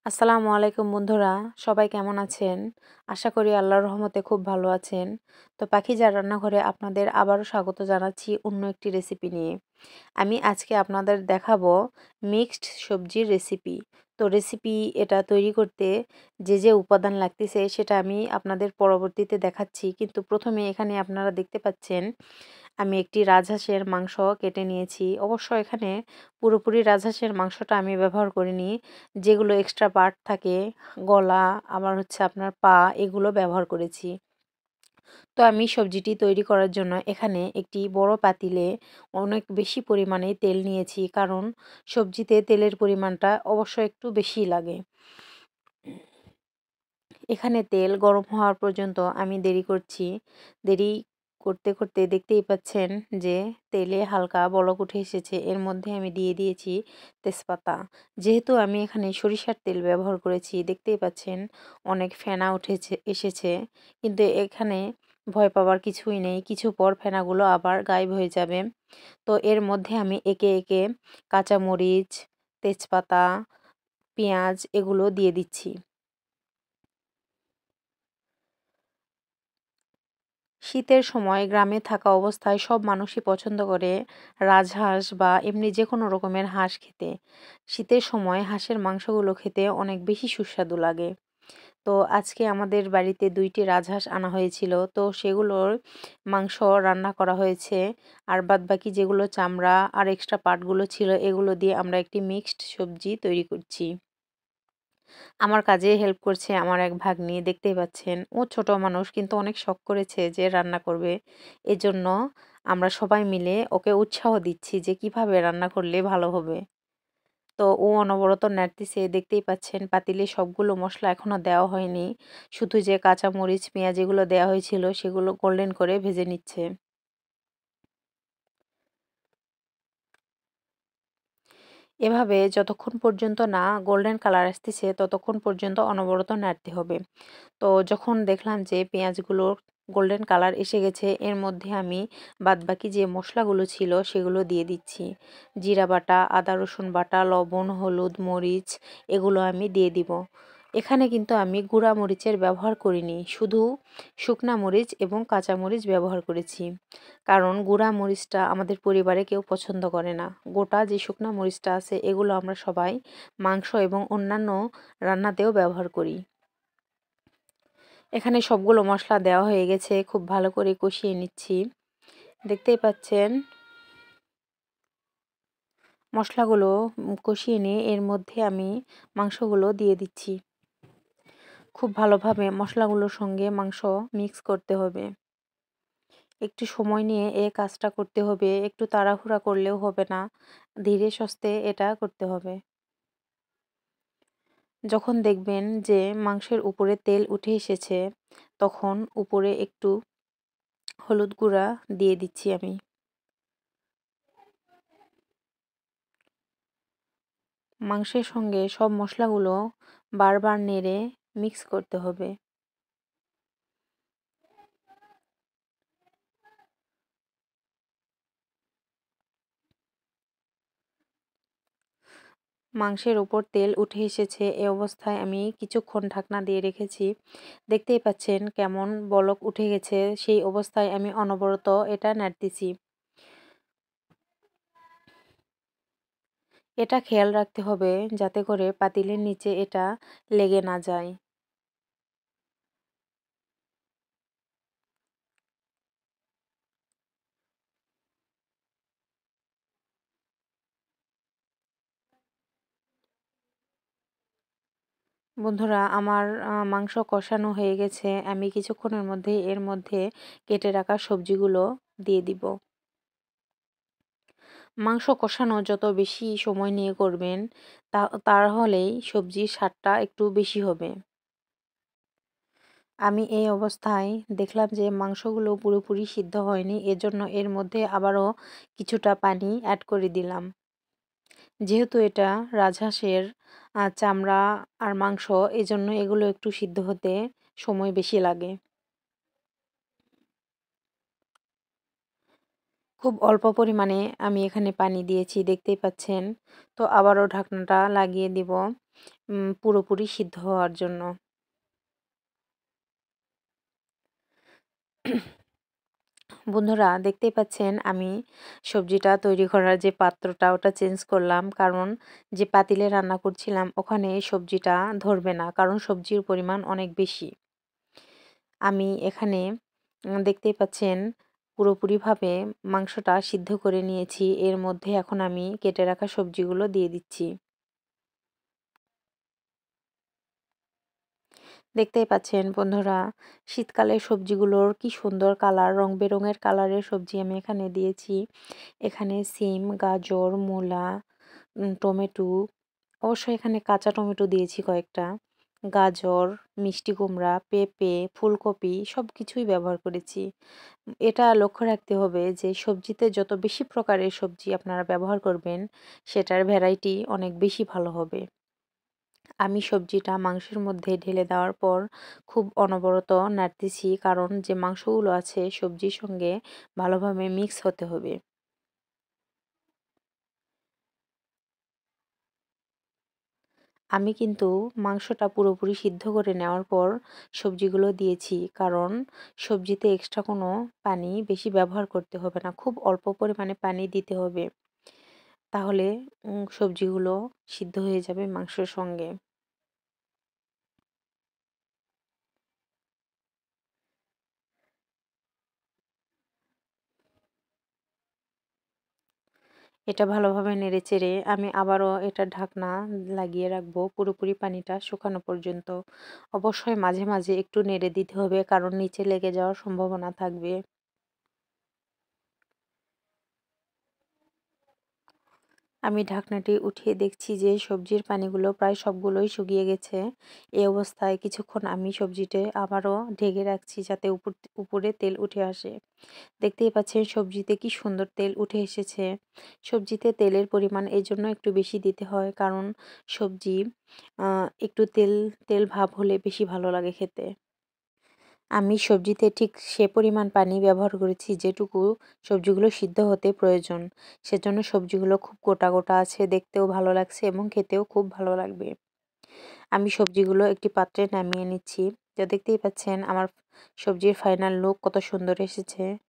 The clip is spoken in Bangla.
আসসালামু আলাইকুম বন্ধুরা, সবাই কেমন আছেন? আশা করি আল্লাহর রহমতে খুব ভালো আছেন। তো পাখিজার রান্নাঘরে আপনাদের আবারও স্বাগত জানাচ্ছি অন্য একটি রেসিপি নিয়ে। আমি আজকে আপনাদের দেখাবো মিক্সড সবজির রেসিপি। তো রেসিপি এটা তৈরি করতে যে উপাদান লাগতেছে সেটা আমি আপনাদের পরবর্তীতে দেখাচ্ছি। কিন্তু প্রথমে এখানে আপনারা দেখতে পাচ্ছেন আমি একটি রাজহাঁসের মাংস কেটে নিয়েছি। অবশ্য এখানে পুরোপুরি রাজহাঁসের মাংসটা আমি ব্যবহার করিনি। যেগুলো এক্সট্রা পার্ট থাকে, গলা, আবার হচ্ছে আপনার পা, এগুলো ব্যবহার করেছি। তো আমি সবজিটি তৈরি করার জন্য এখানে একটি বড় পাতিলে অনেক বেশি পরিমাণে তেল নিয়েছি, কারণ সবজিতে তেলের পরিমাণটা অবশ্য একটু বেশিই লাগে। এখানে তেল গরম হওয়ার পর্যন্ত আমি দেরি করছি। দেরি করতে করতে দেখতেই পাচ্ছেন যে তেলে হালকা বলক উঠে এসেছে। এর মধ্যে আমি দিয়ে দিয়েছি তেজপাতা। যেহেতু আমি এখানে সরিষার তেল ব্যবহার করেছি, দেখতেই পাচ্ছেন অনেক ফেনা এসেছে। কিন্তু এখানে ভয় পাওয়ার কিছুই নেই। কিছু পর ফেনাগুলো আবার গায়েব হয়ে যাবে। তো এর মধ্যে আমি একে একে কাঁচামরিচ, তেজপাতা, পেঁয়াজ এগুলো দিয়ে দিচ্ছি। শীতের সময় গ্রামে থাকা অবস্থায় সব মানুষই পছন্দ করে রাজহাঁস বা এমনি যে কোনো রকমের হাঁস খেতে। শীতের সময় হাঁসের মাংসগুলো খেতে অনেক বেশি সুস্বাদু লাগে। তো আজকে আমাদের বাড়িতে ২টি রাজহাঁস আনা হয়েছিল। তো সেগুলোর মাংস রান্না করা হয়েছে। আর বাদবাকি যেগুলো চামড়া আর এক্সট্রা পার্টগুলো ছিল, এগুলো দিয়ে আমরা একটি মিক্সড সবজি তৈরি করছি। আমার কাজে হেল্প করছে আমার এক ভাগ্নি, দেখতেই পাচ্ছেন। ও ছোট মানুষ কিন্তু অনেক শখ করেছে যে রান্না করবে। এজন্য আমরা সবাই মিলে ওকে উৎসাহ দিচ্ছি যে কিভাবে রান্না করলে ভালো হবে। তো ও অনবরত নাড়তিছে, দেখতেই পাচ্ছেন পাতিলে সবগুলো মসলা এখনো দেওয়া হয়নি। শুধু যে কাঁচামরিচ, পেঁয়াজ এগুলো দেওয়া হয়েছিল সেগুলো গোল্ডেন করে ভেজে নিচ্ছে। এভাবে যতক্ষণ পর্যন্ত না গোল্ডেন কালার আসতেছে ততক্ষণ পর্যন্ত অনবরত নাড়তে হবে। তো যখন দেখলাম যে পেঁয়াজগুলো গোল্ডেন কালার এসে গেছে, এর মধ্যে আমি বাদবাকি যে মশলাগুলো ছিল সেগুলো দিয়ে দিচ্ছি। জিরা বাটা, আদা রসুন বাটা, লবণ, হলুদ, মরিচ এগুলো আমি দিয়ে দিব। এখানে কিন্তু আমি গুঁড়া মরিচের ব্যবহার করিনি, শুধু শুকনা মরিচ এবং কাঁচা মরিচ ব্যবহার করেছি। কারণ গুঁড়া মরিচটা আমাদের পরিবারে কেউ পছন্দ করে না। গোটা যে শুকনা মরিচটা আছে এগুলো আমরা সবাই মাংস এবং অন্যান্য রান্নাতেও ব্যবহার করি। এখানে সবগুলো মশলা দেওয়া হয়ে গেছে, খুব ভালো করে কষিয়ে নিচ্ছি। দেখতেই পাচ্ছেন মশলাগুলো কষিয়ে নিয়ে এর মধ্যে আমি মাংসগুলো দিয়ে দিচ্ছি। খুব ভালোভাবে মশলাগুলোর সঙ্গে মাংস মিক্স করতে হবে। একটু সময় নিয়ে এই কাজটা করতে হবে, একটু তাড়াহুড়া করলেও হবে না, ধীরে সুস্থে এটা করতে হবে। যখন দেখবেন যে মাংসের উপরে তেল উঠে এসেছে, তখন উপরে একটু হলুদ গুঁড়া দিয়ে দিচ্ছি আমি। মাংসের সঙ্গে সব মশলাগুলো বারবার নেড়ে মিক্স করতে হবে। মাংসের উপর তেল উঠে এসেছে, এ অবস্থায় আমি কিছুক্ষণ ঢাকনা দিয়ে রেখেছি। দেখতেই পাচ্ছেন কেমন বলক উঠে গেছে, সেই অবস্থায় আমি অনবরত এটা নাড়তেছি। এটা খেয়াল রাখতে হবে যাতে করে পাতিলের নিচে এটা লেগে না যায়। বন্ধুরা, আমার মাংস কষানো হয়ে গেছে। আমি কিছুক্ষণের মধ্যেই এর মধ্যে কেটে রাখা সবজিগুলো দিয়ে দিব। মাংস কষানো যত বেশি সময় নিয়ে করবেন, তাহলেই সবজির স্বাদটা একটু বেশি হবে। আমি এই অবস্থায় দেখলাম যে মাংসগুলো পুরোপুরি সিদ্ধ হয়নি, এজন্য এর মধ্যে আবারও কিছুটা পানি অ্যাড করে দিলাম। যেহেতু এটা রাজহাঁসের চামড়া আর মাংস, এজন্য এগুলো একটু সিদ্ধ হতে সময় বেশি লাগে। খুব অল্প পরিমাণে আমি এখানে পানি দিয়েছি, দেখতেই পাচ্ছেন। তো আবারও ঢাকনাটা লাগিয়ে দিব পুরোপুরি সিদ্ধ হওয়ার জন্য। বন্ধুরা, দেখতেই পাচ্ছেন আমি সবজিটা তৈরি করার যে পাত্রটা ওটা চেঞ্জ করলাম, কারণ যে পাতিলে রান্না করছিলাম ওখানে সবজিটা ধরবে না, কারণ সবজির পরিমাণ অনেক বেশি। আমি এখানে দেখতেই পাচ্ছেন পুরোপুরিভাবে মাংসটা সিদ্ধ করে নিয়েছি। এর মধ্যে এখন আমি কেটে রাখা সবজিগুলো দিয়ে দিচ্ছি। দেখতেই পাচ্ছেন বন্ধুরা, শীতকালের সবজিগুলোর কি সুন্দর কালার, রং বেরঙের কালারের সবজি আমি এখানে দিয়েছি। এখানে সিম, গাজর, মূলা, টমেটো, অবশ্যই এখানে কাঁচা টমেটো দিয়েছি কয়েকটা, গাজর, মিষ্টি কুমড়া, পেঁপে, ফুলকপি সবকিছুই ব্যবহার করেছি। এটা লক্ষ্য রাখতে হবে যে সবজিতে যত বেশি প্রকারের সবজি আপনারা ব্যবহার করবেন, সেটার ভ্যারাইটি অনেক বেশি ভালো হবে। আমি সবজিটা মাংসের মধ্যে ঢেলে দেওয়ার পর খুব অনবরত নাড়তেছি, কারণ যে মাংসগুলো আছে সবজির সঙ্গে ভালোভাবে মিক্স হতে হবে। আমি কিন্তু মাংসটা পুরোপুরি সিদ্ধ করে নেওয়ার পর সবজিগুলো দিয়েছি, কারণ সবজিতে এক্সট্রা কোনো পানি বেশি ব্যবহার করতে হবে না, খুব অল্প পরিমাণে পানি দিতে হবে। তাহলে সবজিগুলো সিদ্ধ হয়ে যাবে মাংসের সঙ্গে। এটা ভালোভাবে নেড়েচেড়ে আমি আবারও এটা ঢাকনা লাগিয়ে রাখবো পুরোপুরি পানিটা শুকানো পর্যন্ত। অবশ্যই মাঝে মাঝে একটু নেড়ে দিতে হবে, কারণ নিচে লেগে যাওয়ার সম্ভাবনা থাকবে। আমি ঢাকনাটি উঠিয়ে দেখছি যে সবজির পানিগুলো প্রায় সবগুলোই শুকিয়ে গেছে। এই অবস্থায় কিছুক্ষণ আমি সবজিতে আবারও ঢেকে রাখছি, যাতে উপরে তেল উঠে আসে। দেখতেই পাচ্ছেন সবজিতে কি সুন্দর তেল উঠে এসেছে। সবজিতে তেলের পরিমাণ এই জন্য একটু বেশি দিতে হয়, কারণ সবজি একটু তেল তেল ভাব হলে বেশি ভালো লাগে খেতে। আমি সবজিতে ঠিক সে পরিমাণ পানি ব্যবহার করেছি যেটুকু সবজিগুলো সিদ্ধ হতে প্রয়োজন। সেজন্য সবজিগুলো খুব গোটা গোটা আছে, দেখতেও ভালো লাগছে এবং খেতেও খুব ভালো লাগবে। আমি সবজিগুলো একটি পাত্রে নামিয়ে নিচ্ছি। যা দেখতেই পাচ্ছেন আমার সবজির ফাইনাল লুক কত সুন্দর এসেছে।